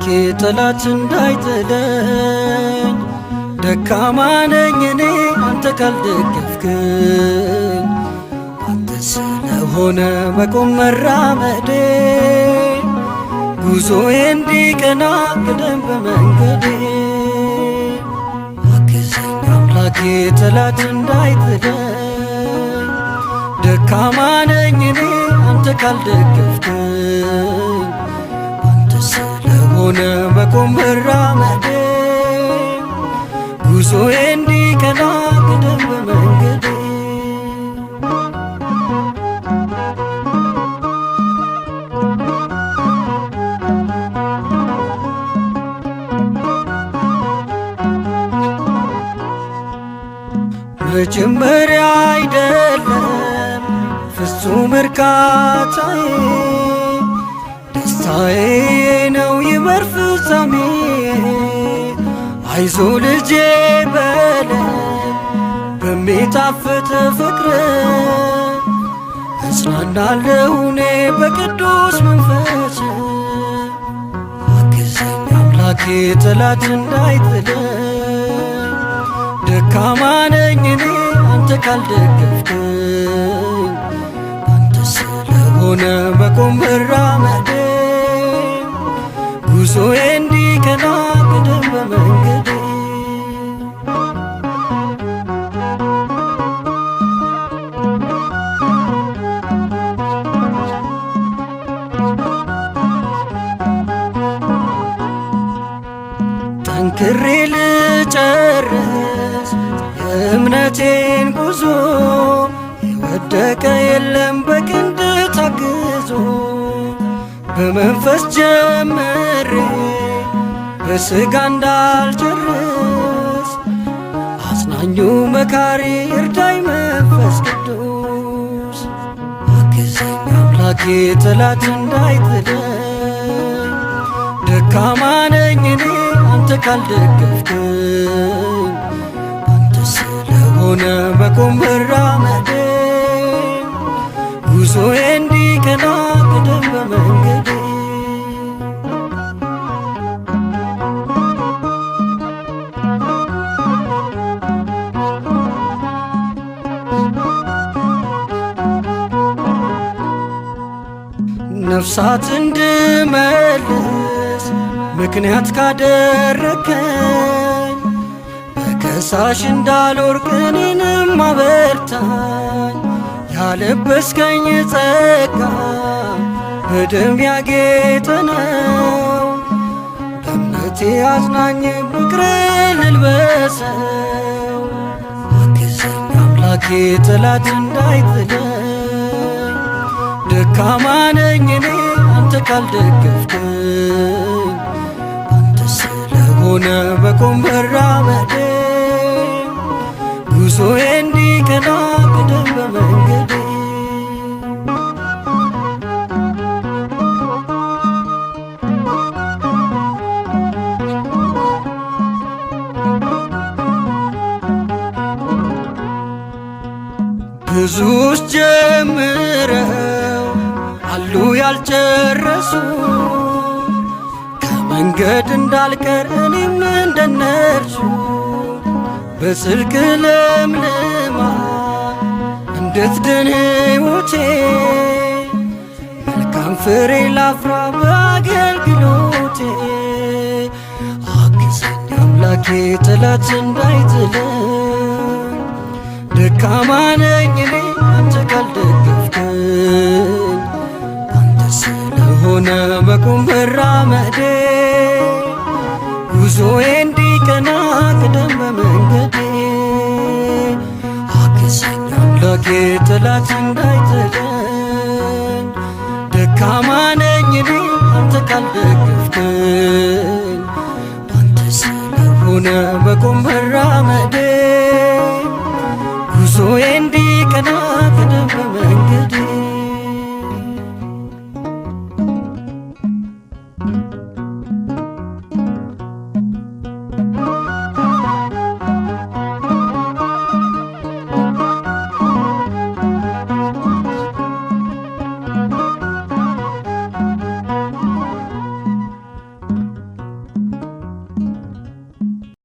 ጠላት እንዳይጥለኝ ደካማ ነኝ እኔ አንተ ካልደገፍክኝ አንተ ስለሆነ መቆም መራመዴ ጉዞዬ እንዲቀና ቅደም በመንገዴ አግዘኝ አምላኬ ጠላት እንዳይጥለኝ ደካማ ነኝ እኔ አንተ ካልደገፍክኝ አንተ ስለሆነ መቆም መራመዴ ጉዞዬ እንዲቀና ቅደም በመንገዴ መጀመሪያ አይደለም ፍጹም እርካታዬ ደስታዬ ነው ይመር ፍጻሜ አይዞ ልጄ በለኝ በሚጣፍጥ ፍቅር እጽናናለሁ እኔ በቅዱስ መንፈስ አግዘኝ አምላኬ ጠላት እንዳይጥለኝ ደካማ ነኝ እኔ አንተ ካልደገፍክኝ አንተ ስለሆነ መቆም መራመዴ ጉዞዬ እንዲቀና ቅደም በመንገዴ ጠንክሬ ልጨርስ የእምነቴን ጉዞ የወደቀ የለም በክንድ ታግዞ በመንፈስ ጀምሬ በሥጋ እንዳልጨርስ አጽናኙ መካሪ እርዳኝ መንፈስ ቅዱስ አግዘኝ አምላኬ ጠላት እንዳይጥለኝ ደካማ ነኝ እኔ አንተ ካልደገፍክኝ አንተ ስለሆነ መቆም መራመዴ ጉዞዬ እንዲቀና ቅደም በመንገዴ ነፍሳት እንድመልስ ምክንያት ካደረከኝ በከሳሽ እንዳልወርቅ እኔንም አበርታኝ ያለበስከኝ ጸጋ በደም ያጌጠ ነው በእምነቴ አጽናኝ ፍቅር ልልበሰው አግዘኝ አምላኬ ጠላት እንዳይጥለኝ ደካማ ነኝ እኔ አንተ ካልደገፍክኝ አንተ ስለሆነ መቆም መራመዴ ጉዞዬ እንዲቀና ቅደም በመንገዴ ብዙዎች ጀምረው አሉ ያልጨረሱ ከመንገድ እንዳልቀር እኔም እንደነርሱ በጽድቅ ለምልማ እንድትድን ሕይወቴ መልካም ፍሬ ላፍራ በአገልግሎቴ አግዘኝ አምላኬ ጠላት እንዳይጥለኝ ደካማ ነኝ እኔ አንተ ካልደገፍክኝ አንተ ስለሆነ መቆም መራመዴ ጉዞዬ እንዲቀና ቅደም በመንገዴ አግዘኝ አምላኬ ጠላት እንዳይጥለኝ ደካማ ነኝ እኔ አንተ ካልደገፍክኝ